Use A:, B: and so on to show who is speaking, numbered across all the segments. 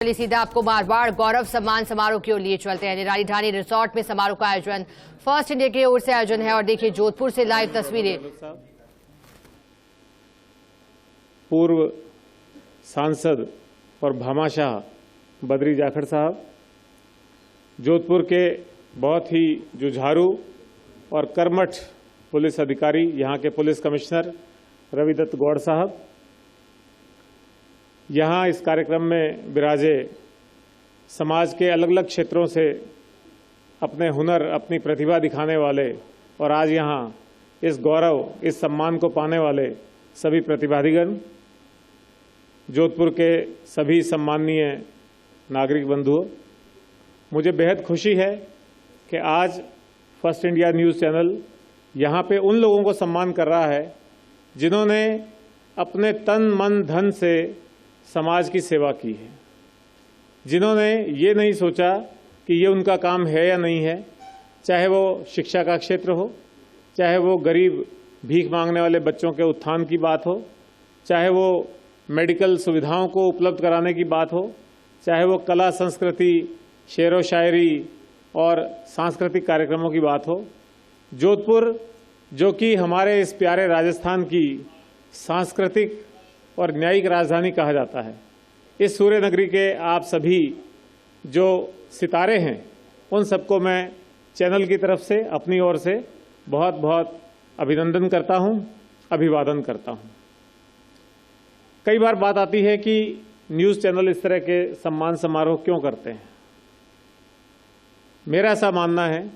A: चलिए सीधा आपको मारवाड़ गौरव सम्मान समारोह की ओर लिए चलते हैं। निराली ढाणी रिसोर्ट में समारोह का आयोजन फर्स्ट इंडिया की ओर से आयोजन है और देखिए जोधपुर से लाइव तस्वीरें।
B: पूर्व सांसद और भामाशाह बद्री जाखड़ साहब, जोधपुर के बहुत ही जुझारू और कर्मठ पुलिस अधिकारी, यहाँ के पुलिस कमिश्नर रविदत्त गौड़ साहब, यहाँ इस कार्यक्रम में विराजे समाज के अलग अलग क्षेत्रों से अपने हुनर, अपनी प्रतिभा दिखाने वाले और आज यहाँ इस गौरव, इस सम्मान को पाने वाले सभी प्रतिभाधीगण, जोधपुर के सभी सम्माननीय नागरिक बंधुओं, मुझे बेहद खुशी है कि आज फर्स्ट इंडिया न्यूज़ चैनल यहाँ पे उन लोगों को सम्मान कर रहा है जिन्होंने अपने तन मन धन से समाज की सेवा की है, जिन्होंने ये नहीं सोचा कि ये उनका काम है या नहीं है, चाहे वो शिक्षा का क्षेत्र हो, चाहे वो गरीब भीख मांगने वाले बच्चों के उत्थान की बात हो, चाहे वो मेडिकल सुविधाओं को उपलब्ध कराने की बात हो, चाहे वो कला संस्कृति, शेर व शायरी और सांस्कृतिक कार्यक्रमों की बात हो। जोधपुर जो कि हमारे इस प्यारे राजस्थान की सांस्कृतिक और न्यायिक राजधानी कहा जाता है, इस सूर्य नगरी के आप सभी जो सितारे हैं, उन सबको मैं चैनल की तरफ से, अपनी ओर से बहुत बहुत अभिनंदन करता हूं, अभिवादन करता हूं। कई बार बात आती है कि न्यूज़ चैनल इस तरह के सम्मान समारोह क्यों करते हैं। मेरा ऐसा मानना है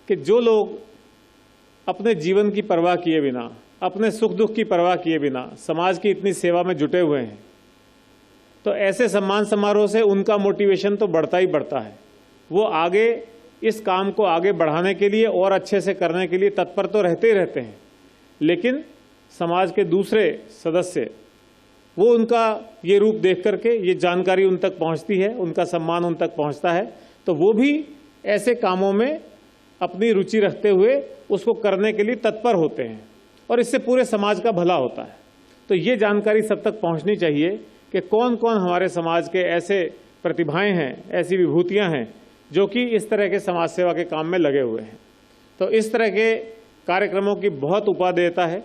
B: कि जो लोग अपने जीवन की परवाह किए बिना, अपने सुख दुख की परवाह किए बिना समाज की इतनी सेवा में जुटे हुए हैं, तो ऐसे सम्मान समारोह से उनका मोटिवेशन तो बढ़ता ही बढ़ता है। वो आगे इस काम को आगे बढ़ाने के लिए और अच्छे से करने के लिए तत्पर तो रहते ही रहते हैं, लेकिन समाज के दूसरे सदस्य वो उनका ये रूप देख करके, ये जानकारी उन तक पहुंचती है, उनका सम्मान उन तक पहुंचता है, तो वो भी ऐसे कामों में अपनी रुचि रखते हुए उसको करने के लिए तत्पर होते हैं और इससे पूरे समाज का भला होता है। तो ये जानकारी सब तक पहुंचनी चाहिए कि कौन कौन हमारे समाज के ऐसे प्रतिभाएं हैं, ऐसी विभूतियां हैं जो कि इस तरह के समाज सेवा के काम में लगे हुए हैं। तो इस तरह के कार्यक्रमों की बहुत उपादेयता है।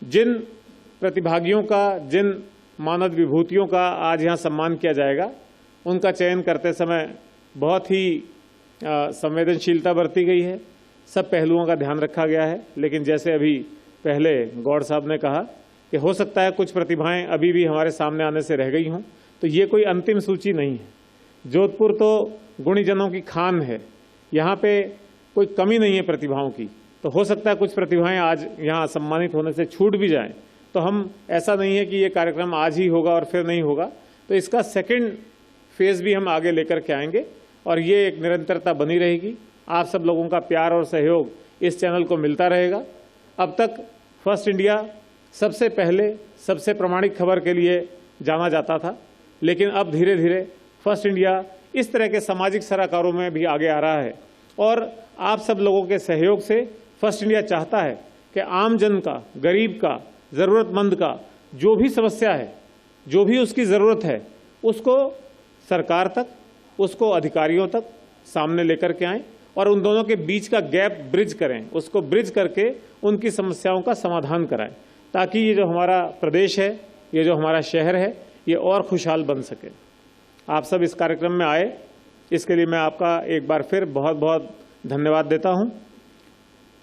B: जिन प्रतिभागियों का, जिन मानद विभूतियों का आज यहाँ सम्मान किया जाएगा, उनका चयन करते समय बहुत ही संवेदनशीलता बरती गई है, सब पहलुओं का ध्यान रखा गया है। लेकिन जैसे अभी पहले गौड़ साहब ने कहा कि हो सकता है कुछ प्रतिभाएं अभी भी हमारे सामने आने से रह गई हों, तो ये कोई अंतिम सूची नहीं है। जोधपुर तो गुणीजनों की खान है, यहाँ पे कोई कमी नहीं है प्रतिभाओं की। तो हो सकता है कुछ प्रतिभाएं आज यहाँ सम्मानित होने से छूट भी जाएं, तो हम ऐसा नहीं है कि ये कार्यक्रम आज ही होगा और फिर नहीं होगा। तो इसका सेकंड फेज भी हम आगे लेकर के आएंगे और ये एक निरंतरता बनी रहेगी। आप सब लोगों का प्यार और सहयोग इस चैनल को मिलता रहेगा। अब तक फर्स्ट इंडिया सबसे पहले, सबसे प्रामाणिक खबर के लिए जाना जाता था, लेकिन अब धीरे धीरे फर्स्ट इंडिया इस तरह के सामाजिक सरोकारों में भी आगे आ रहा है और आप सब लोगों के सहयोग से फर्स्ट इंडिया चाहता है कि आम जन का, गरीब का, ज़रूरतमंद का जो भी समस्या है, जो भी उसकी ज़रूरत है, उसको सरकार तक, उसको अधिकारियों तक सामने लेकर के आएं और उन दोनों के बीच का गैप ब्रिज करें, उसको ब्रिज करके उनकी समस्याओं का समाधान कराएं, ताकि ये जो हमारा प्रदेश है, ये जो हमारा शहर है, ये और खुशहाल बन सके। आप सब इस कार्यक्रम में आए, इसके लिए मैं आपका एक बार फिर बहुत बहुत धन्यवाद देता हूँ।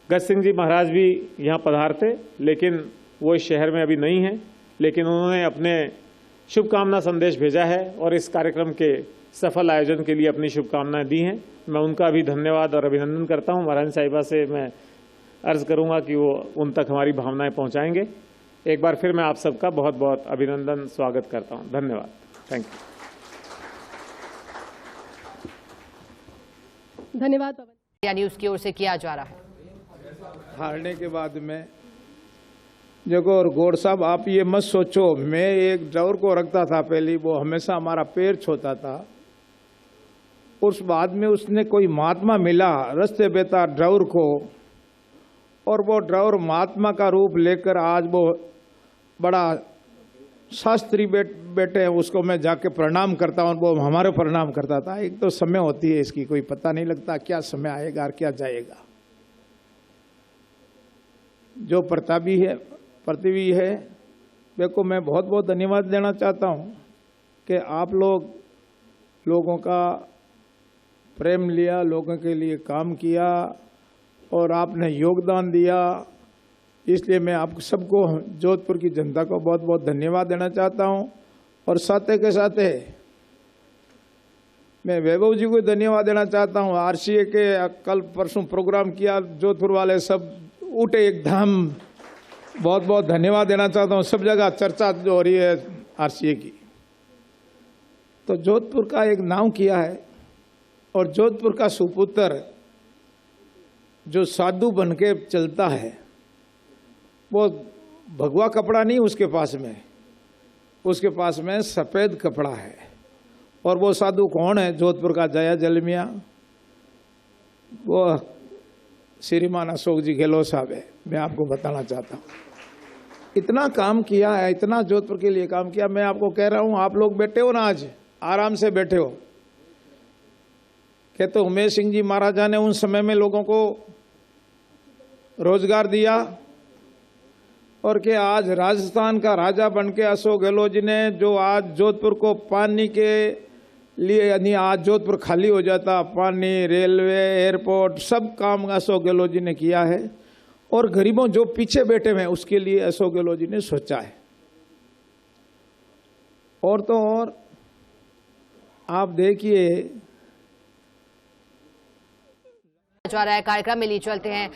B: गज सिंह जी महाराज भी यहाँ पधारते, लेकिन वो इस शहर में अभी नहीं हैं, लेकिन उन्होंने अपने शुभकामना संदेश भेजा है और इस कार्यक्रम के सफल आयोजन के लिए अपनी शुभकामनाएं दी हैं। मैं उनका भी धन्यवाद और अभिनंदन करता हूं। महारानी साहिबा से मैं अर्ज करूंगा कि वो उन तक हमारी भावनाएं पहुंचाएंगे। एक बार फिर मैं आप सबका बहुत बहुत अभिनंदन, स्वागत करता हूं। धन्यवाद। Thank you.
A: धन्यवाद। न्यूज़ की ओर से किया जा रहा है।
C: हारने के बाद में देखो, और गौड़ साहब आप ये मत सोचो, मैं एक ड्राइवर को रखता था पहले, वो हमेशा हमारा पैर छूता था। उस बाद में उसने कोई महात्मा मिला रास्ते बेता ड्राइवर को, और वो ड्राइवर महात्मा का रूप लेकर आज वो बड़ा शास्त्री बेटे हैं, उसको मैं जाके प्रणाम करता हूँ, वो हमारे प्रणाम करता था। एक तो समय होती है इसकी, कोई पता नहीं लगता क्या समय आएगा और क्या जाएगा। जो प्रतापी है, पृथ्वी है, देखो मैं बहुत बहुत धन्यवाद देना चाहता हूँ कि आप लोगों का प्रेम लिया, लोगों के लिए काम किया और आपने योगदान दिया। इसलिए मैं आप सबको, जोधपुर की जनता को बहुत बहुत धन्यवाद देना चाहता हूं। और साथ के साथ मैं वैभव जी को धन्यवाद देना चाहता हूं। आरसीए के कल परसों प्रोग्राम किया, जोधपुर वाले सब उठे एकदम, बहुत बहुत धन्यवाद देना चाहता हूं। सब जगह चर्चा जो हो रही है आरसीए की, तो जोधपुर का एक नाम किया है। और जोधपुर का सुपुत्र जो साधु बन के चलता है, वो भगवा कपड़ा नहीं उसके पास में सफ़ेद कपड़ा है। और वो साधु कौन है? जोधपुर का जया जलमिया, वो श्रीमान अशोक जी गहलोत साहब है। मैं आपको बताना चाहता हूँ, इतना काम किया है, इतना जोधपुर के लिए काम किया। मैं आपको कह रहा हूँ, आप लोग बैठे हो ना, आज आराम से बैठे हो। कहते उमेश सिंह जी महाराजा ने उन समय में लोगों को रोजगार दिया, और कि आज राजस्थान का राजा बनके अशोक गहलोत जी ने, जो आज जोधपुर को पानी के लिए, यानी आज जोधपुर खाली हो जाता, पानी, रेलवे, एयरपोर्ट, सब काम अशोक गहलोत जी ने किया है। और गरीबों जो पीछे बैठे हुए हैं उसके लिए अशोक गहलोत जी ने सोचा है। और तो और आप देखिए,
A: जा रहा है कार्यक्रम में लिए चलते हैं।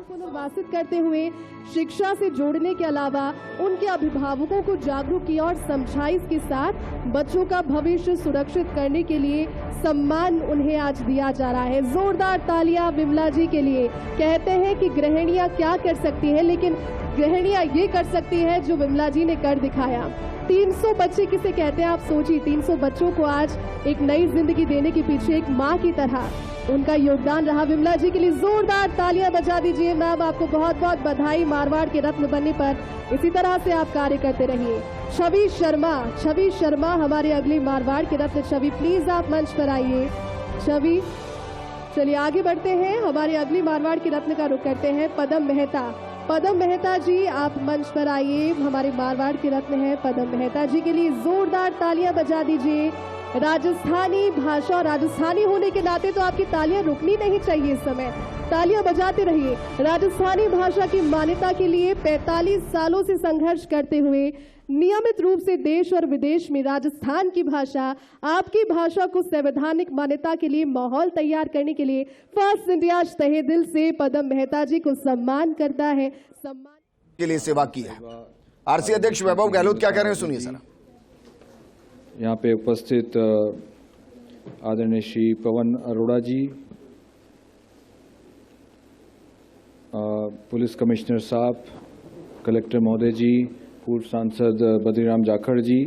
D: पुनर्वासित करते हुए शिक्षा से जोड़ने के अलावा उनके अभिभावकों को जागरूक किया और समझाइश के साथ बच्चों का भविष्य सुरक्षित करने के लिए सम्मान उन्हें आज दिया जा रहा है। जोरदार तालियां विमला जी के लिए। कहते हैं कि गृहिणियां क्या कर सकती हैं, लेकिन गृहिणियां ये कर सकती हैं जो विमला जी ने कर दिखाया। 300 बच्चे किसे कहते हैं आप सोचिए। 300 बच्चों को आज एक नई जिंदगी देने के पीछे एक माँ की तरह उनका योगदान रहा। विमला जी के लिए जोरदार तालियां बजा दीजिए। मैम, आपको बहुत बहुत बधाई मारवाड़ के रत्न बनने पर। इसी तरह से आप कार्य करते रहिए। छवि शर्मा हमारे अगली मारवाड़ के रत्न। छवि प्लीज आप मंच पर आइए। छवि, चलिए आगे बढ़ते हैं। हमारे अगली मारवाड़ के रत्न का रुख करते हैं पदम मेहता जी, आप मंच पर आइए। हमारे मारवाड़ के रत्न हैं पदम मेहता जी के लिए जोरदार तालियां बजा दीजिए। राजस्थानी भाषा और राजस्थानी होने के नाते तो आपकी तालियां रुकनी नहीं चाहिए। इस समय तालियां बजाते रहिए। राजस्थानी भाषा की मान्यता के लिए 45 सालों से संघर्ष करते हुए नियमित रूप से देश और विदेश में राजस्थान की भाषा, आपकी भाषा को संवैधानिक मान्यता के लिए माहौल तैयार करने के लिए फर्स्ट इंडिया तहे दिल से पदम मेहता जी को सम्मान करता है। सम्मान
E: के लिए सेवा की है। आरसी अध्यक्ष वैभव गहलोत क्या कह रहे हैं, सुनिए सर।
F: यहाँ पे उपस्थित आदरणीय श्री पवन अरोड़ा जी, पुलिस कमिश्नर साहब, कलेक्टर महोदय जी, पूर्व सांसद बद्रीराम जाखड़ जी,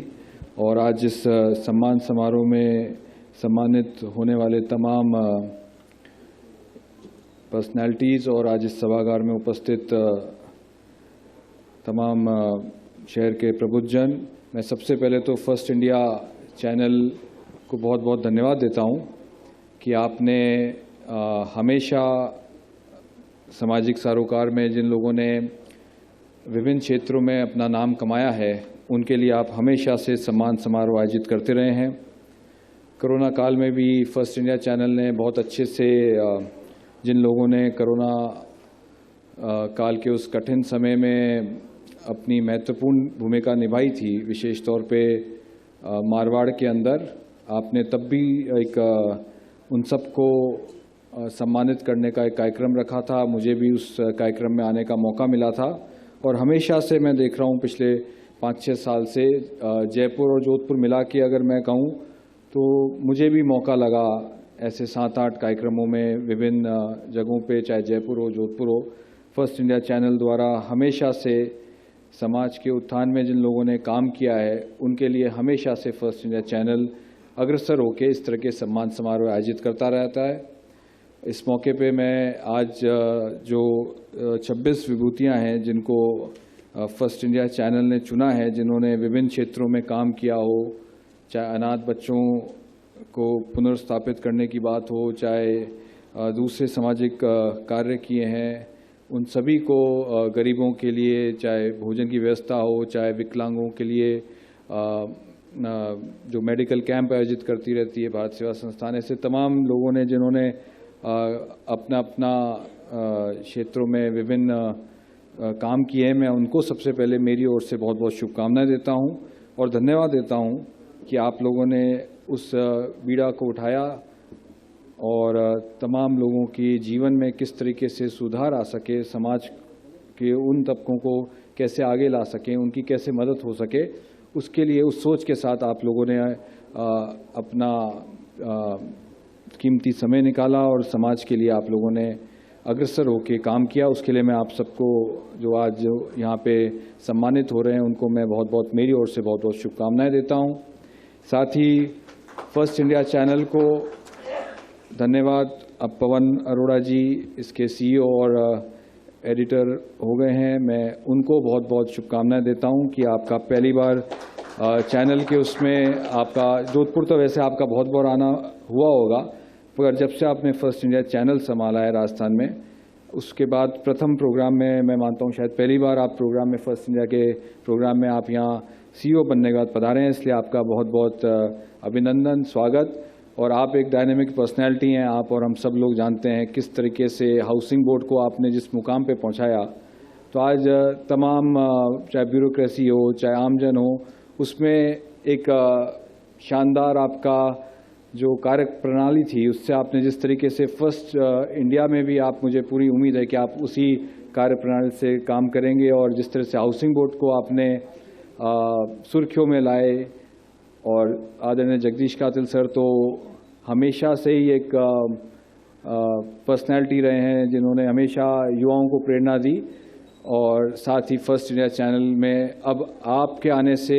F: और आज इस सम्मान समारोह में सम्मानित होने वाले तमाम पर्सनैलिटीज़ और आज इस सभागार में उपस्थित तमाम शहर के प्रबुद्धजन, मैं सबसे पहले तो फर्स्ट इंडिया चैनल को बहुत बहुत धन्यवाद देता हूं कि आपने हमेशा सामाजिक सरोकार में जिन लोगों ने विभिन्न क्षेत्रों में अपना नाम कमाया है, उनके लिए आप हमेशा से सम्मान समारोह आयोजित करते रहे हैं। कोरोना काल में भी फर्स्ट इंडिया चैनल ने बहुत अच्छे से जिन लोगों ने कोरोना काल के उस कठिन समय में अपनी महत्वपूर्ण भूमिका निभाई थी, विशेष तौर पे मारवाड़ के अंदर, आपने तब भी एक उन सबको सम्मानित करने का एक कार्यक्रम रखा था। मुझे भी उस कार्यक्रम में आने का मौका मिला था और हमेशा से मैं देख रहा हूँ पिछले 5-6 साल से जयपुर और जोधपुर मिला के अगर मैं कहूँ तो मुझे भी मौका लगा ऐसे 7-8 कार्यक्रमों में विभिन्न जगहों पे, चाहे जयपुर हो जोधपुर हो, फर्स्ट इंडिया चैनल द्वारा हमेशा से समाज के उत्थान में जिन लोगों ने काम किया है उनके लिए हमेशा से फर्स्ट इंडिया चैनल अग्रसर होकर इस तरह के सम्मान समारोह आयोजित करता रहता है। इस मौके पे मैं आज जो 26 विभूतियां हैं जिनको फर्स्ट इंडिया चैनल ने चुना है, जिन्होंने विभिन्न क्षेत्रों में काम किया हो, चाहे अनाथ बच्चों को पुनर्स्थापित करने की बात हो, चाहे दूसरे सामाजिक कार्य किए हैं, उन सभी को गरीबों के लिए चाहे भोजन की व्यवस्था हो, चाहे विकलांगों के लिए जो मेडिकल कैंप आयोजित करती रहती है भारत सेवा संस्थान, ऐसे तमाम लोगों ने जिन्होंने अपना अपना क्षेत्रों में विभिन्न काम किए हैं, मैं उनको सबसे पहले मेरी ओर से बहुत बहुत शुभकामनाएं देता हूं और धन्यवाद देता हूं कि आप लोगों ने उस बीड़ा को उठाया और तमाम लोगों के जीवन में किस तरीके से सुधार आ सके, समाज के उन तबकों को कैसे आगे ला सकें, उनकी कैसे मदद हो सके, उसके लिए उस सोच के साथ आप लोगों ने अपना कीमती समय निकाला और समाज के लिए आप लोगों ने अग्रसर होकर काम किया। उसके लिए मैं आप सबको जो आज यहाँ पे सम्मानित हो रहे हैं उनको मैं बहुत बहुत मेरी ओर से बहुत बहुत शुभकामनाएं देता हूँ। साथ ही फर्स्ट इंडिया चैनल को धन्यवाद। अब पवन अरोड़ा जी इसके CEO और एडिटर हो गए हैं, मैं उनको बहुत बहुत शुभकामनाएं देता हूं कि आपका पहली बार चैनल के उसमें आपका जोधपुर तो वैसे आपका बहुत बार आना हुआ होगा, मगर जब से आपने फर्स्ट इंडिया चैनल संभाला है राजस्थान में, उसके बाद प्रथम प्रोग्राम में मैं मानता हूं शायद पहली बार आप प्रोग्राम में फर्स्ट इंडिया के प्रोग्राम में आप यहाँ CEO बनने के बाद पधारे हैं, इसलिए आपका बहुत बहुत अभिनंदन, स्वागत। और आप एक डायनेमिक पर्सनैलिटी हैं, आप और हम सब लोग जानते हैं किस तरीके से हाउसिंग बोर्ड को आपने जिस मुकाम पे पहुंचाया, तो आज तमाम चाहे ब्यूरोक्रेसी हो चाहे आमजन हो, उसमें एक शानदार आपका जो कार्य प्रणाली थी, उससे आपने जिस तरीके से फर्स्ट इंडिया में भी आप, मुझे पूरी उम्मीद है कि आप उसी कार्य प्रणाली से काम करेंगे और जिस तरह से हाउसिंग बोर्ड को आपने सुर्खियों में लाए। और आदरणीय जगदीश कातिल सर तो हमेशा से ही एक पर्सनैलिटी रहे हैं जिन्होंने हमेशा युवाओं को प्रेरणा दी, और साथ ही फर्स्ट इंडिया चैनल में अब आपके आने से,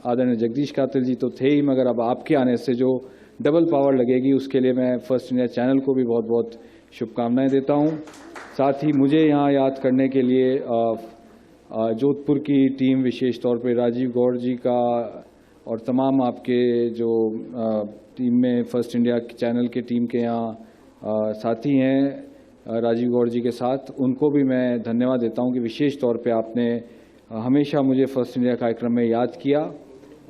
F: आदरणीय जगदीश कातिल जी तो थे ही, मगर अब आपके आने से जो डबल पावर लगेगी, उसके लिए मैं फर्स्ट इंडिया चैनल को भी बहुत बहुत शुभकामनाएं देता हूं। साथ ही मुझे यहाँ याद करने के लिए जोधपुर की टीम, विशेष तौर पे राजीव गौड़ जी का और तमाम आपके जो टीम में फर्स्ट इंडिया चैनल के टीम के यहाँ साथी हैं राजीव गौड़ जी के साथ, उनको भी मैं धन्यवाद देता हूं कि विशेष तौर पे आपने हमेशा मुझे फर्स्ट इंडिया कार्यक्रम में याद किया,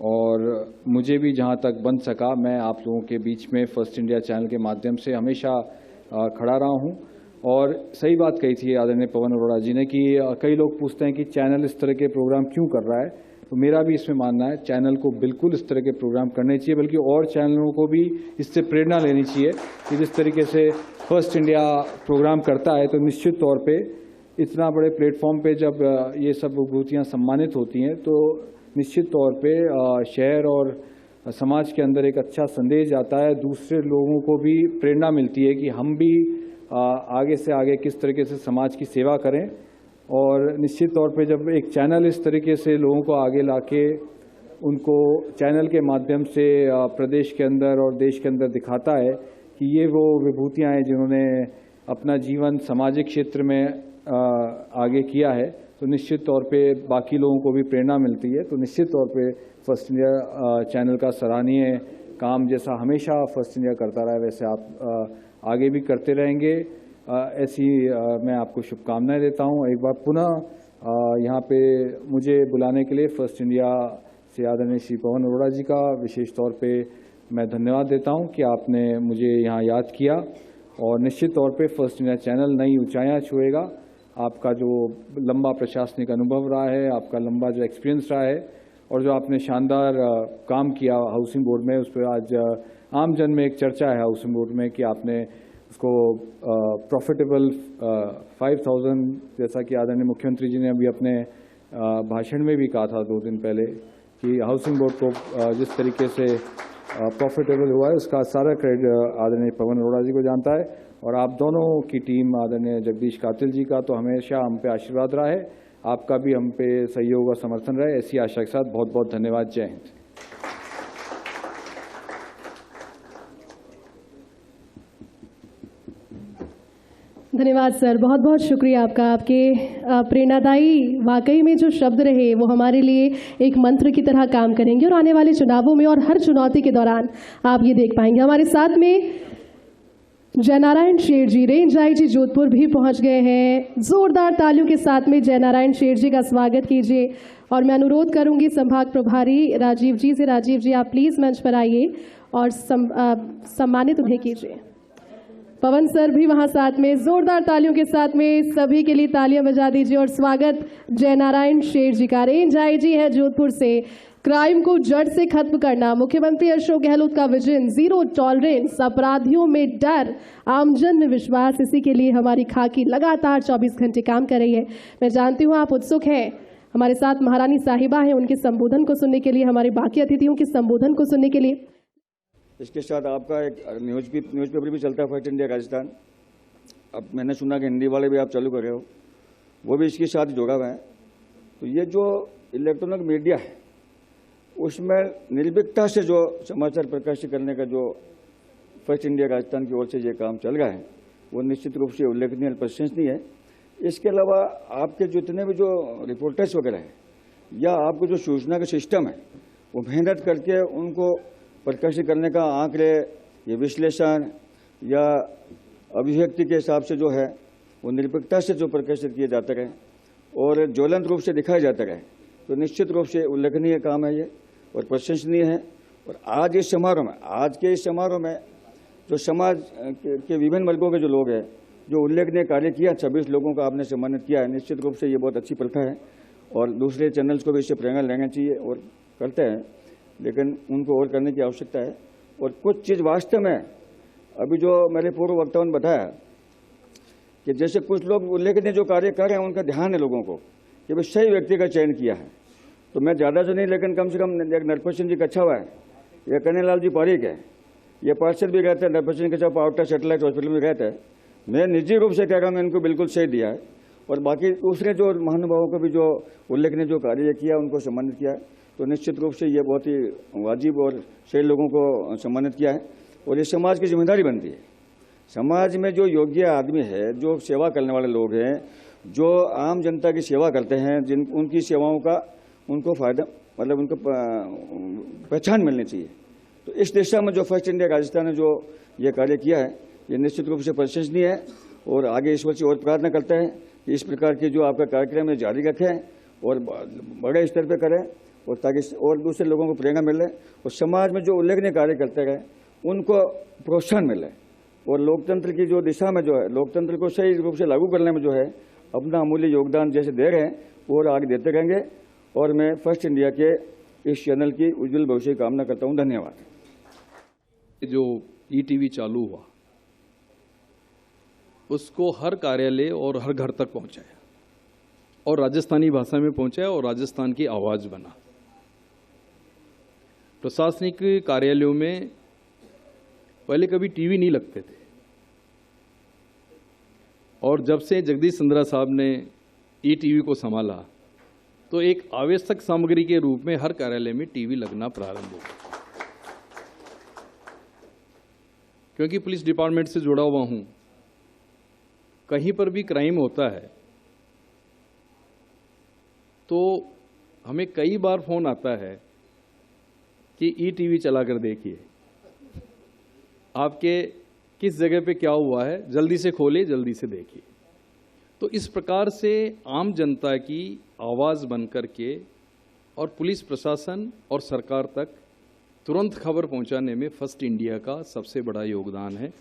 F: और मुझे भी जहां तक बन सका मैं आप लोगों के बीच में फर्स्ट इंडिया चैनल के माध्यम से हमेशा खड़ा रहा हूं। और सही बात कही थी आदरणीय पवन अरोड़ा जी ने कि कई लोग पूछते हैं कि चैनल इस तरह के प्रोग्राम क्यों कर रहा है, तो मेरा भी इसमें मानना है चैनल को बिल्कुल इस तरह के प्रोग्राम करने चाहिए, बल्कि और चैनलों को भी इससे प्रेरणा लेनी चाहिए कि जिस तरीके से फर्स्ट इंडिया प्रोग्राम करता है, तो निश्चित तौर पे इतना बड़े प्लेटफॉर्म पे जब ये सब विभूतियाँ सम्मानित होती हैं, तो निश्चित तौर पे शहर और समाज के अंदर एक अच्छा संदेश जाता है, दूसरे लोगों को भी प्रेरणा मिलती है कि हम भी आगे से आगे किस तरीके से समाज की सेवा करें। और निश्चित तौर पे जब एक चैनल इस तरीके से लोगों को आगे लाके उनको चैनल के माध्यम से प्रदेश के अंदर और देश के अंदर दिखाता है कि ये वो विभूतियाँ हैं जिन्होंने अपना जीवन सामाजिक क्षेत्र में आगे किया है, तो निश्चित तौर पे बाकी लोगों को भी प्रेरणा मिलती है। तो निश्चित तौर पे फर्स्ट इंडिया चैनल का सराहनीय काम जैसा हमेशा फर्स्ट इंडिया करता रहा है, वैसे आप आगे भी करते रहेंगे। ऐसी मैं आपको शुभकामनाएं देता हूं। एक बार पुनः यहाँ पे मुझे बुलाने के लिए फर्स्ट इंडिया से आदरणीय श्री पवन अरोड़ा जी का विशेष तौर पे मैं धन्यवाद देता हूं कि आपने मुझे यहाँ याद किया, और निश्चित तौर पे फर्स्ट इंडिया चैनल नई ऊंचाइयाँ छुएगा। आपका जो लंबा प्रशासनिक अनुभव रहा है, आपका लंबा जो एक्सपीरियंस रहा है, और जो आपने शानदार काम किया हाउसिंग बोर्ड में, उस पर आज आम जन में एक चर्चा है हाउसिंग बोर्ड में कि आपने उसको प्रॉफिटेबल 5000, जैसा कि आदरणीय मुख्यमंत्री जी ने अभी अपने भाषण में भी कहा था 2 दिन पहले कि हाउसिंग बोर्ड को जिस तरीके से प्रॉफिटेबल हुआ है, उसका सारा क्रेडिट आदरणीय पवन अरोड़ा जी को जाता है। और आप दोनों की टीम आदरणीय जगदीश कातिल जी का तो हमेशा हम पे आशीर्वाद रहा है, आपका भी हम पे सहयोग और समर्थन रहे, ऐसी आशा के साथ बहुत बहुत धन्यवाद। जय हिंद।
D: धन्यवाद सर, बहुत बहुत शुक्रिया आपका। आपके प्रेरणादायी वाकई में जो शब्द रहे वो हमारे लिए एक मंत्र की तरह काम करेंगे और आने वाले चुनावों में और हर चुनौती के दौरान आप ये देख पाएंगे। हमारे साथ में जयनारायण शेर जी, रेंज आईजी जोधपुर भी पहुंच गए हैं। जोरदार तालियों के साथ में जयनारायण शेर जी का स्वागत कीजिए और मैं अनुरोध करूंगी संभाग प्रभारी राजीव जी से। राजीव जी, आप प्लीज मंच पर आइए और सम्मानित उन्हें कीजिए। पवन सर भी वहां साथ में, जोरदार तालियों के साथ में सभी के लिए तालियां बजा दीजिए और स्वागत जयनारायण शेर जी का। रेंज आईजी है जोधपुर से। क्राइम को जड़ से खत्म करना मुख्यमंत्री अशोक गहलोत का विजन, जीरो टॉलरेंस, अपराधियों में डर, आमजन में विश्वास। इसी के लिए हमारी खाकी लगातार 24 घंटे काम कर रही है। मैं जानती हूं आप उत्सुक हैं। हमारे साथ महारानी साहिबा हैं, उनके संबोधन को सुनने के लिए, हमारे बाकी अतिथियों के संबोधन को सुनने के लिए।
G: इसके साथ आपका एक न्यूज़पेपर भी चलता है, फर्स्ट इंडिया राजस्थान। अब मैंने सुना कि हिंदी वाले भी आप चालू कर रहे हो, वो भी इसके साथ जुड़ा हुआ है। तो ये जो इलेक्ट्रॉनिक मीडिया है उसमें निर्भीकता से जो समाचार प्रकाशित करने का जो फर्स्ट इंडिया राजस्थान की ओर से ये काम चल रहा है वो निश्चित रूप से उल्लेखनीय और प्रशंसनीय है। इसके अलावा आपके जितने भी जो रिपोर्टर्स वगैरह है या आपको जो सूचना का सिस्टम है वो मेहनत करके उनको प्रकाशित करने का आंकड़े, ये विश्लेषण या अभिव्यक्ति के हिसाब से जो है वो निरपेक्षता से जो प्रकाशित किए जाते रहे और ज्वलंत रूप से दिखाए जाते रहे, तो निश्चित रूप से उल्लेखनीय काम है ये और प्रशंसनीय है। और आज इस समारोह में, आज के इस समारोह में जो समाज के विभिन्न वर्गों के जो लोग हैं जो उल्लेखनीय कार्य किया, 26 लोगों का आपने सम्मानित किया है, निश्चित रूप से ये बहुत अच्छी प्रथा है और दूसरे चैनल्स को भी इससे प्रेरणा लेना चाहिए और करते हैं, लेकिन उनको और करने की आवश्यकता है। और कुछ चीज़ वास्तव में अभी जो मेरे पूर्व वक्ताओं ने बताया कि जैसे कुछ लोग उल्लेखनीय जो कार्य कर रहे हैं उनका ध्यान है लोगों को कि भाई सही व्यक्ति का चयन किया है। तो मैं ज़्यादा तो नहीं, लेकिन कम से कम एक नरपत जी का अच्छा हुआ है, या कन्हैयालाल जी पारीक है, ये पार्षद भी रहते हैं, नरपत के साथ पावटा सैटेलाइट हॉस्पिटल में रहते हैं। मैं निजी रूप से कह रहा हूँ, मैं इनको बिल्कुल सही दिया है और बाकी दूसरे जो महानुभावों को भी जो उल्लेखनीय जो कार्य किया उनको सम्मानित किया है। तो निश्चित रूप से ये बहुत ही वाजिब और सही लोगों को सम्मानित किया है और ये समाज की जिम्मेदारी बनती है। समाज में जो योग्य आदमी है, जो सेवा करने वाले लोग हैं, जो आम जनता की सेवा करते हैं, जिन उनकी सेवाओं का उनको फायदा, मतलब उनको पहचान मिलनी चाहिए। तो इस दिशा में जो फर्स्ट इंडिया राजस्थान ने जो ये कार्य किया है ये निश्चित रूप से प्रशंसनीय है और आगे ईश्वर से और प्रार्थना करते हैं कि इस प्रकार के जो आपका कार्यक्रम है जारी रखें और बड़े स्तर पर करें और ताकि और दूसरे लोगों को प्रेरणा मिले और समाज में जो उल्लेखनीय कार्य करते रहे उनको प्रोत्साहन मिले और लोकतंत्र की जो दिशा में जो है, लोकतंत्र को सही रूप से लागू करने में जो है अपना अमूल्य योगदान जैसे दे रहे हैं और आगे देते रहेंगे। और मैं फर्स्ट इंडिया के इस चैनल की उज्जवल भविष्य की कामना करता हूं। धन्यवाद।
H: जो ईटीवी चालू हुआ उसको हर कार्यालय और हर घर तक पहुंचाया और राजस्थानी भाषा में पहुंचाया और राजस्थान की आवाज बना। प्रशासनिक कार्यालयों में पहले कभी टीवी नहीं लगते थे और जब से जगदीश चंद्रा साहब ने ईटीवी को संभाला तो एक आवश्यक सामग्री के रूप में हर कार्यालय में टीवी लगना प्रारंभ हो गया। क्योंकि पुलिस डिपार्टमेंट से जुड़ा हुआ हूं, कहीं पर भी क्राइम होता है तो हमें कई बार फोन आता है कि ईटीवी चलाकर देखिए, आपके किस जगह पे क्या हुआ है, जल्दी से खोलिए, जल्दी से देखिए। तो इस प्रकार से आम जनता की आवाज़ बन कर के और पुलिस प्रशासन और सरकार तक तुरंत खबर पहुंचाने में फर्स्ट इंडिया का सबसे बड़ा योगदान है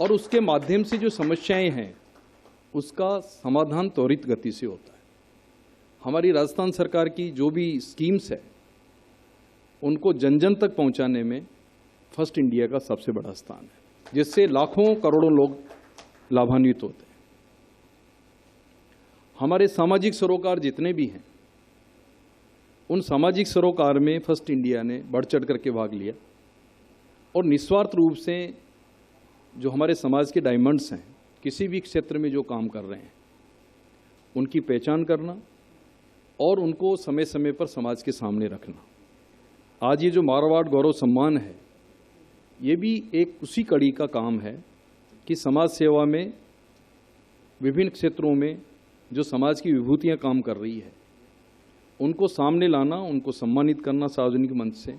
H: और उसके माध्यम से जो समस्याएं हैं उसका समाधान त्वरित गति से होता है। हमारी राजस्थान सरकार की जो भी स्कीम्स है उनको जन जन तक पहुंचाने में फर्स्ट इंडिया का सबसे बड़ा स्थान है, जिससे लाखों करोड़ों लोग लाभान्वित होते हैं। हमारे सामाजिक सरोकार जितने भी हैं उन सामाजिक सरोकार में फर्स्ट इंडिया ने बढ़ चढ़ करके भाग लिया और निस्वार्थ रूप से जो हमारे समाज के डायमंड्स हैं, किसी भी क्षेत्र में जो काम कर रहे हैं उनकी पहचान करना और उनको समय समय पर समाज के सामने रखना। आज ये जो मारवाड़ गौरव सम्मान है ये भी एक उसी कड़ी का काम है कि समाज सेवा में विभिन्न क्षेत्रों में जो समाज की विभूतियां काम कर रही है, उनको सामने लाना, उनको सम्मानित करना सार्वजनिक मंच से,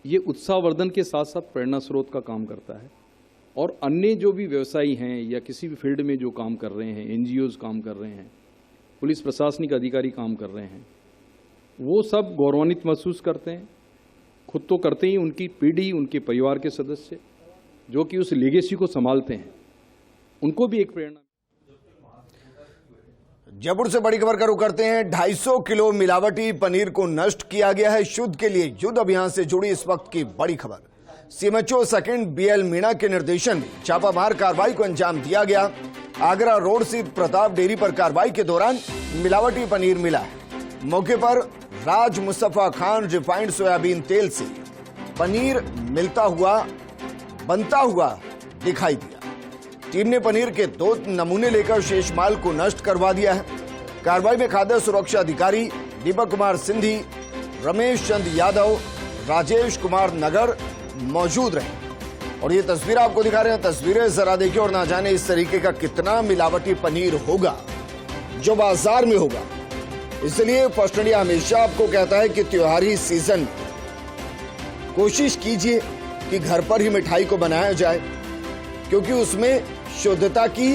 H: ये उत्साहवर्धन के साथ साथ प्रेरणा स्रोत का काम करता है। और अन्य जो भी व्यवसायी हैं या किसी भी फील्ड में जो काम कर रहे हैं, एनजीओज काम कर रहे हैं, पुलिस प्रशासनिक अधिकारी काम कर रहे हैं, वो सब गौरवान्वित महसूस करते हैं। खुद तो करते ही, उनकी पीढ़ी, उनके परिवार के सदस्य जो कि उस लेगेसी को संभालते हैं, उनको भी एक प्रेरणा।
E: जयपुर से बड़ी खबर का रुख करते हैं। 250 किलो मिलावटी पनीर को नष्ट किया गया है। शुद्ध के लिए युद्ध अभियान से जुड़ी इस वक्त की बड़ी खबर। सीएमएचओ सेकंड बीएल मीणा के निर्देशन में छापामार कार्रवाई को अंजाम दिया गया। आगरा रोड स्थित प्रताप डेयरी पर कार्रवाई के दौरान मिलावटी पनीर मिला है। मौके पर राज मुस्तफा खान रिफाइंड सोयाबीन तेल से पनीर बनता हुआ दिखाई दिया। टीम ने पनीर के 2 नमूने लेकर शेष माल को नष्ट करवा दिया है। कार्रवाई में खाद्य सुरक्षा अधिकारी दीपक कुमार सिंधी, रमेश चंद यादव, राजेश कुमार नगर मौजूद रहे। और ये तस्वीर आपको दिखा रहे हैं। तस्वीरें जरा देखिए और ना जाने इस तरीके का कितना मिलावटी पनीर होगा जो बाजार में होगा। इसलिए फर्स्ट इंडिया हमेशा आपको कहता है कि त्योहारी सीजन कोशिश कीजिए कि घर पर ही मिठाई को बनाया जाए, क्योंकि उसमें शुद्धता की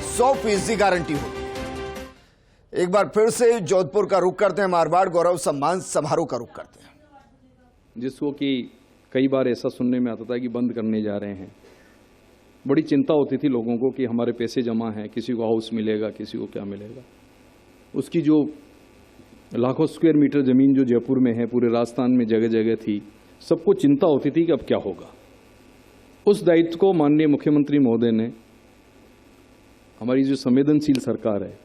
E: 100% गारंटी होगी। एक बार फिर से जोधपुर का रुख करते हैं। मारवाड़ गौरव सम्मान समारोह का रुख करते हैं,
H: जिसको कि कई बार ऐसा सुनने में आता था कि बंद करने जा रहे हैं। बड़ी चिंता होती थी लोगों को कि हमारे पैसे जमा हैं, किसी को हाउस मिलेगा, किसी को क्या मिलेगा। उसकी जो लाखों स्क्वायर मीटर जमीन जो जयपुर में है, पूरे राजस्थान में जगह जगह थी, सबको चिंता होती थी कि अब क्या होगा। उस दायित्व को माननीय मुख्यमंत्री महोदय ने, हमारी जो संवेदनशील सरकार है,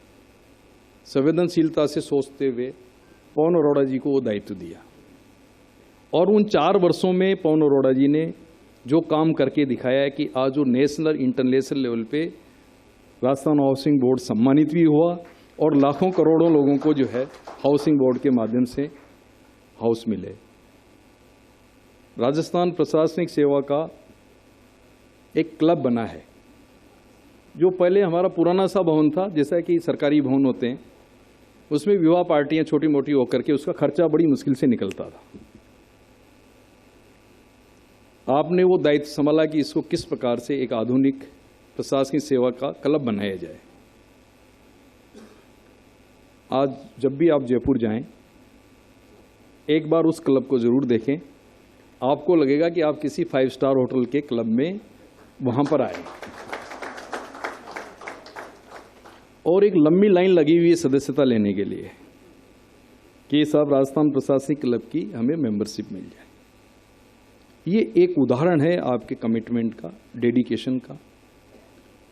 H: संवेदनशीलता से सोचते हुए पवन अरोड़ा जी को वो दायित्व दिया। और उन 4 वर्षों में पवन अरोड़ा जी ने जो काम करके दिखाया है कि आज जो नेशनल इंटरनेशनल लेवल पे राजस्थान हाउसिंग बोर्ड सम्मानित भी हुआ और लाखों करोड़ों लोगों को जो है हाउसिंग बोर्ड के माध्यम से हाउस मिले। राजस्थान प्रशासनिक सेवा का एक क्लब बना है, जो पहले हमारा पुराना सा भवन था, जैसा कि सरकारी भवन होते हैं, उसमें विवाह पार्टियां छोटी मोटी होकर के उसका खर्चा बड़ी मुश्किल से निकलता था। आपने वो दायित्व संभाला कि इसको किस प्रकार से एक आधुनिक प्रशासनिक सेवा का क्लब बनाया जाए। आज जब भी आप जयपुर जाएं, एक बार उस क्लब को जरूर देखें। आपको लगेगा कि आप किसी 5 स्टार होटल के क्लब में वहां पर आए। और एक लंबी लाइन लगी हुई है सदस्यता लेने के लिए कि साहब राजस्थान प्रशासनिक क्लब की हमें मेंबरशिप मिल जाए। ये एक उदाहरण है आपके कमिटमेंट का, डेडिकेशन का,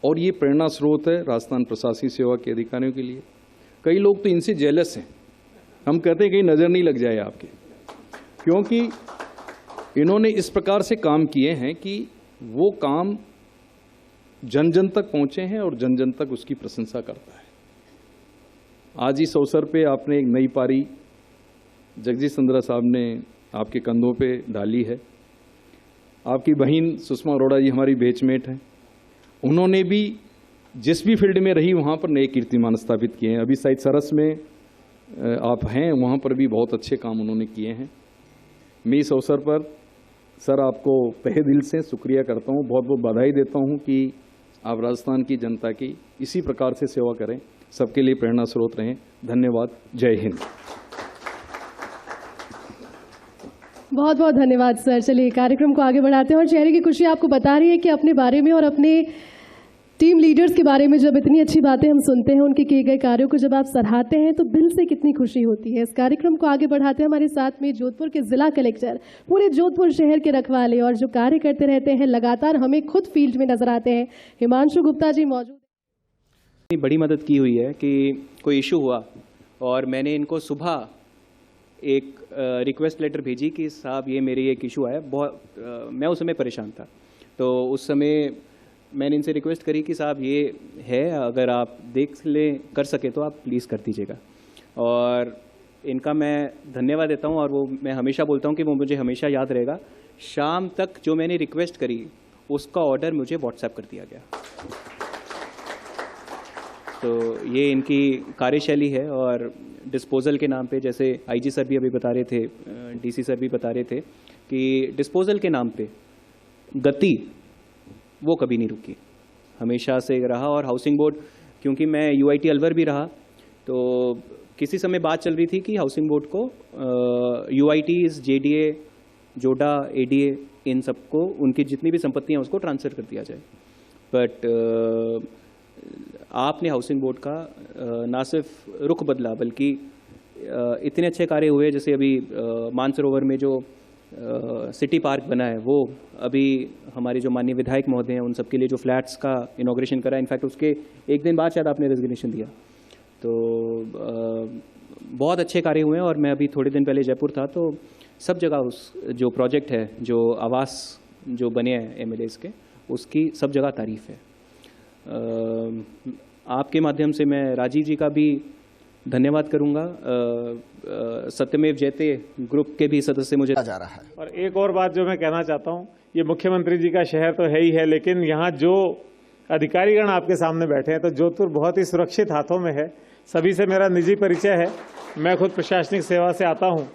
H: और ये प्रेरणा स्रोत है राजस्थान प्रशासनिक सेवा के अधिकारियों के लिए। कई लोग तो इनसे जेलस हैं। हम कहते हैं कहीं नजर नहीं लग जाए आपके, क्योंकि इन्होंने इस प्रकार से काम किए हैं कि वो काम जन जन तक पहुंचे हैं और जन जन तक उसकी प्रशंसा करता है। आज इस अवसर पे आपने एक नई पारी जगदीश चंद्रा साहब ने आपके कंधों पे डाली है। आपकी बहन सुषमा अरोड़ा जी हमारी बेचमेट हैं, उन्होंने भी जिस भी फील्ड में रही वहाँ पर नए कीर्तिमान स्थापित किए हैं। अभी शायद सरस में आप हैं, वहाँ पर भी बहुत अच्छे काम उन्होंने किए हैं। मैं इस अवसर पर सर आपको तहे दिल से शुक्रिया करता हूँ, बहुत बहुत बधाई देता हूँ कि आप राजस्थान की जनता की इसी प्रकार से सेवा करें, सबके लिए प्रेरणा स्रोत रहें। धन्यवाद। जय हिंद।
D: बहुत बहुत धन्यवाद सर। चलिए कार्यक्रम को आगे बढ़ाते हैं। और चेहरे की खुशी आपको बता रही है कि अपने बारे में और अपने टीम लीडर्स के बारे में जब इतनी अच्छी बातें हम सुनते हैं, उनके किए गए कार्यों को जब आप सराहते हैं तो दिल से कितनी खुशी होती है। इस कार्यक्रम को आगे बढ़ाते हैं हमारे साथ में जोधपुर के जिला कलेक्टर, पूरे जोधपुर शहर के रखवाले और जो कार्य करते रहते हैं, लगातार हमें खुद फील्ड में नजर आते हैं, हिमांशु गुप्ता जी मौजूद हैं।
I: बड़ी मदद की हुई है कि कोई इशू हुआ और मैंने इनको सुबह एक रिक्वेस्ट लेटर भेजी कि साहब ये मेरे एक इशू आया, बहुत मैं उस समय परेशान था, तो उस समय मैंने इनसे रिक्वेस्ट करी कि साहब ये है, अगर आप देख लें, कर सके तो आप प्लीज़ कर दीजिएगा। और इनका मैं धन्यवाद देता हूँ और वो मैं हमेशा बोलता हूँ कि वो मुझे हमेशा याद रहेगा। शाम तक जो मैंने रिक्वेस्ट करी उसका ऑर्डर मुझे व्हाट्सएप कर दिया गया। तो ये इनकी कार्यशैली है। और डिस्पोजल के नाम पे, जैसे आईजी सर भी अभी बता रहे थे, डीसी सर भी बता रहे थे कि डिस्पोजल के नाम पे गति वो कभी नहीं रुकी, हमेशा से रहा। और हाउसिंग बोर्ड, क्योंकि मैं यूआईटी अलवर भी रहा, तो किसी समय बात चल रही थी कि हाउसिंग बोर्ड को यूआईटीज, जेडीए, जोडा, एडीए, इन सबको उनकी जितनी भी संपत्तियां उसको ट्रांसफ़र कर दिया जाए। बट आपने हाउसिंग बोर्ड का ना सिर्फ रुख बदला, बल्कि इतने अच्छे कार्य हुए। जैसे अभी मानसरोवर में जो सिटी पार्क बना है, वो अभी हमारे जो माननीय विधायक महोदय हैं उन सबके लिए जो फ्लैट्स का इनॉग्रेशन करा, इनफैक्ट उसके एक दिन बाद शायद आपने रेजिग्नेशन दिया। तो बहुत अच्छे कार्य हुए हैं। और मैं अभी थोड़े दिन पहले जयपुर था, तो सब जगह उस जो प्रोजेक्ट है, जो आवास जो बने हैं एमएलएस के, उसकी सब जगह तारीफ है। आपके माध्यम से मैं राजीव जी का भी धन्यवाद करूंगा। सत्यमेव जयते ग्रुप के भी सदस्य मुझे
E: जा रहा है।
B: और एक और बात जो मैं कहना चाहता हूं, ये मुख्यमंत्री जी का शहर तो है ही है, लेकिन यहाँ जो अधिकारीगण आपके सामने बैठे हैं, तो जोधपुर बहुत ही सुरक्षित हाथों में है। सभी से मेरा निजी परिचय है, मैं खुद प्रशासनिक सेवा से आता हूँ।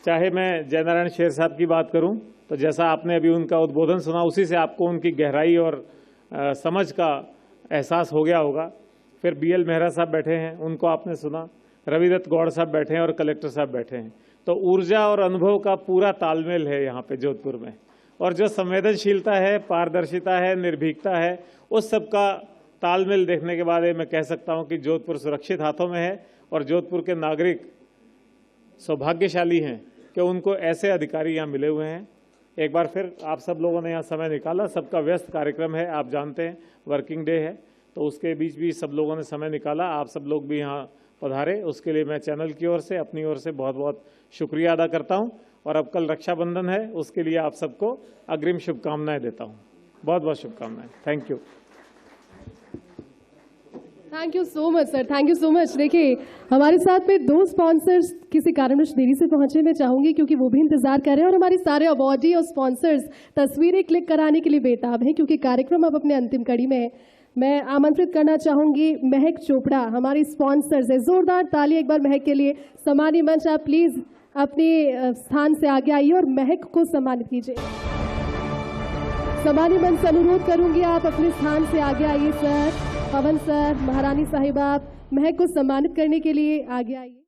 B: चाहे मैं जयनारायण शेर साहब की बात करूँ, तो जैसा आपने अभी उनका उद्बोधन सुना, उसी से आपको उनकी गहराई और समझ का एहसास हो गया होगा। फिर बीएल मेहरा साहब बैठे हैं, उनको आपने सुना, रविदत्त गौड़ साहब बैठे हैं और कलेक्टर साहब बैठे हैं। तो ऊर्जा और अनुभव का पूरा तालमेल है यहाँ पे जोधपुर में। और जो संवेदनशीलता है, पारदर्शिता है, निर्भीकता है, उस सब का तालमेल देखने के बाद मैं कह सकता हूँ कि जोधपुर सुरक्षित हाथों में है। और जोधपुर के नागरिक सौभाग्यशाली हैं कि उनको ऐसे अधिकारी यहाँ मिले हुए हैं। एक बार फिर आप सब लोगों ने यहाँ समय निकाला, सबका व्यस्त कार्यक्रम है, आप जानते हैं वर्किंग डे है, तो उसके बीच भी सब लोगों ने समय निकाला। आप सब लोग भी यहाँ पधारे, उसके लिए मैं चैनल की ओर से, अपनी ओर से बहुत बहुत शुक्रिया अदा करता हूँ। और अब कल रक्षाबंधन है, उसके लिए आप सबको अग्रिम शुभकामनाएं देता हूँ। बहुत बहुत शुभकामनाएं। Thank you.
D: Thank you so much sir, thank you so much. देखिए, हमारे साथ में दो स्पॉन्सर्स किसी कारणवश देरी से पहुंचे, मैं चाहूंगी क्योंकि वो भी इंतजार कर रहे हैं। और हमारे सारे अवॉर्डी और स्पॉन्सर्स तस्वीरें क्लिक कराने के लिए बेताब हैं, क्योंकि कार्यक्रम अब अपने अंतिम कड़ी में है। मैं आमंत्रित करना चाहूंगी महक चोपड़ा, हमारी स्पॉन्सर्स है। जोरदार ताली एक बार महक के लिए। सम्मानीय मंच, आप प्लीज अपने स्थान से आगे आइए और महक को सम्मानित कीजिए। सम्मानीय मंच से अनुरोध करूंगी, आप अपने स्थान से आगे आइए। सर, पवन सर, महारानी साहिबा, आप महक को सम्मानित करने के लिए आगे आइए।